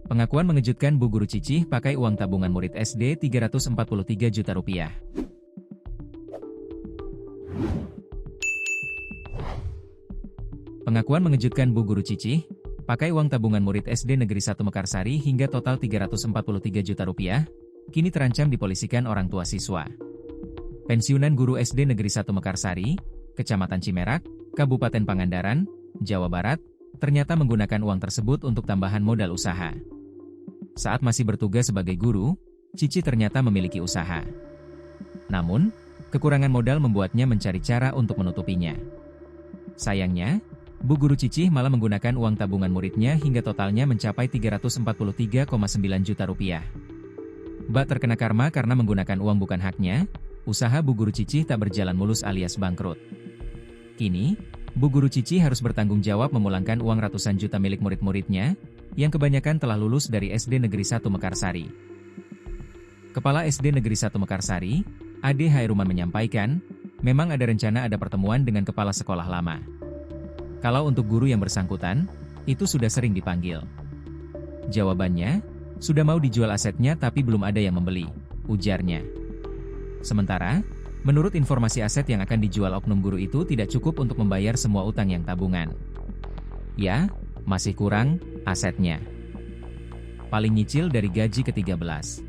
Pengakuan mengejutkan Bu Guru Cicih pakai uang tabungan murid SD Rp343 juta. Pengakuan mengejutkan Bu Guru Cicih, pakai uang tabungan murid SD Negeri 1 Mekarsari hingga total Rp343 juta, kini terancam dipolisikan orang tua siswa. Pensiunan guru SD Negeri 1 Mekarsari, Kecamatan Cimerak, Kabupaten Pangandaran, Jawa Barat, ternyata menggunakan uang tersebut untuk tambahan modal usaha. Saat masih bertugas sebagai guru, Cici ternyata memiliki usaha. Namun, kekurangan modal membuatnya mencari cara untuk menutupinya. Sayangnya, Bu Guru Cicih malah menggunakan uang tabungan muridnya hingga totalnya mencapai Rp343,9 juta. Mbak terkena karma karena menggunakan uang bukan haknya, usaha Bu Guru Cicih tak berjalan mulus alias bangkrut. Kini, Bu Guru Cicih harus bertanggung jawab memulangkan uang ratusan juta milik murid-muridnya, yang kebanyakan telah lulus dari SD Negeri 1 Mekarsari. Kepala SD Negeri 1 Mekarsari, Ade Hairuman menyampaikan, memang ada rencana ada pertemuan dengan kepala sekolah lama. Kalau untuk guru yang bersangkutan, itu sudah sering dipanggil. Jawabannya, sudah mau dijual asetnya tapi belum ada yang membeli, ujarnya. Sementara, menurut informasi aset yang akan dijual oknum guru itu tidak cukup untuk membayar semua utang yang tabungan. Ya, masih kurang asetnya. Paling nyicil dari gaji ke-13.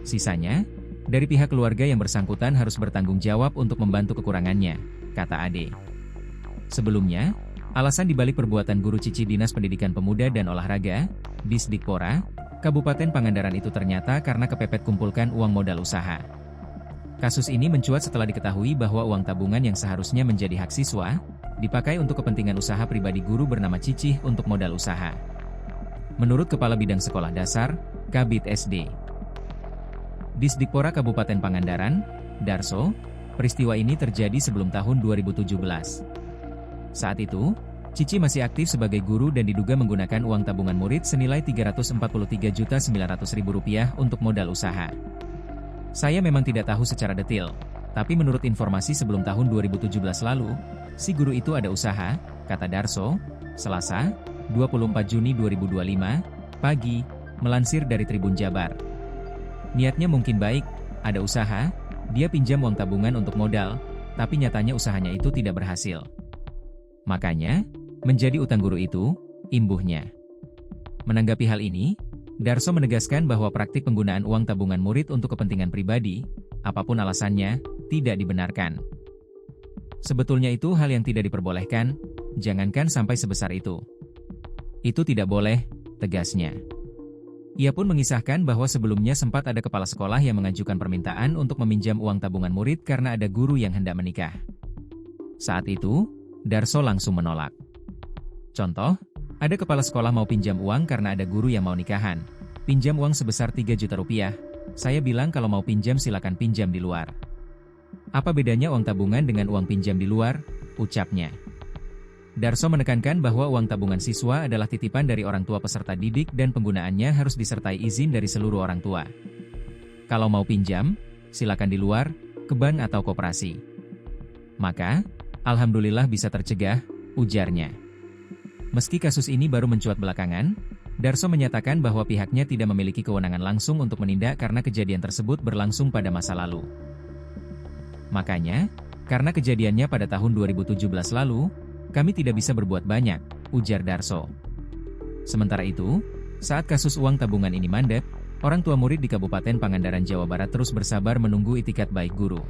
Sisanya, dari pihak keluarga yang bersangkutan harus bertanggung jawab untuk membantu kekurangannya, kata Ade. Sebelumnya, alasan dibalik perbuatan guru Cici Dinas Pendidikan Pemuda dan Olahraga, Disdikpora, Kabupaten Pangandaran itu ternyata karena kepepet kumpulkan uang modal usaha. Kasus ini mencuat setelah diketahui bahwa uang tabungan yang seharusnya menjadi hak siswa, dipakai untuk kepentingan usaha pribadi guru bernama Cicih untuk modal usaha. Menurut Kepala Bidang Sekolah Dasar, Kabid SD Disdikpora Kabupaten Pangandaran, Darso, peristiwa ini terjadi sebelum tahun 2017. Saat itu, Cici masih aktif sebagai guru dan diduga menggunakan uang tabungan murid senilai Rp343.900.000 untuk modal usaha. Saya memang tidak tahu secara detail, tapi menurut informasi sebelum tahun 2017 lalu, si guru itu ada usaha, kata Darso, Selasa, 24 Juni 2025, pagi, melansir dari Tribun Jabar. Niatnya mungkin baik, ada usaha, dia pinjam uang tabungan untuk modal, tapi nyatanya usahanya itu tidak berhasil. Makanya, menjadi utang guru itu, imbuhnya. Menanggapi hal ini, Darso menegaskan bahwa praktik penggunaan uang tabungan murid untuk kepentingan pribadi, apapun alasannya, tidak dibenarkan. Sebetulnya itu hal yang tidak diperbolehkan, jangankan sampai sebesar itu. Itu tidak boleh, tegasnya. Ia pun mengisahkan bahwa sebelumnya sempat ada kepala sekolah yang mengajukan permintaan untuk meminjam uang tabungan murid karena ada guru yang hendak menikah. Saat itu, Darso langsung menolak. Contoh, ada kepala sekolah mau pinjam uang karena ada guru yang mau nikahan. Pinjam uang sebesar Rp3 juta. Saya bilang kalau mau pinjam silakan pinjam di luar. Apa bedanya uang tabungan dengan uang pinjam di luar? Ucapnya. Darso menekankan bahwa uang tabungan siswa adalah titipan dari orang tua peserta didik dan penggunaannya harus disertai izin dari seluruh orang tua. Kalau mau pinjam, silakan di luar, ke bank atau koperasi. Maka, alhamdulillah bisa tercegah, ujarnya. Meski kasus ini baru mencuat belakangan, Darso menyatakan bahwa pihaknya tidak memiliki kewenangan langsung untuk menindak karena kejadian tersebut berlangsung pada masa lalu. Makanya, karena kejadiannya pada tahun 2017 lalu, kami tidak bisa berbuat banyak, ujar Darso. Sementara itu, saat kasus uang tabungan ini mandek, orang tua murid di Kabupaten Pangandaran, Jawa Barat terus bersabar menunggu itikat baik guru.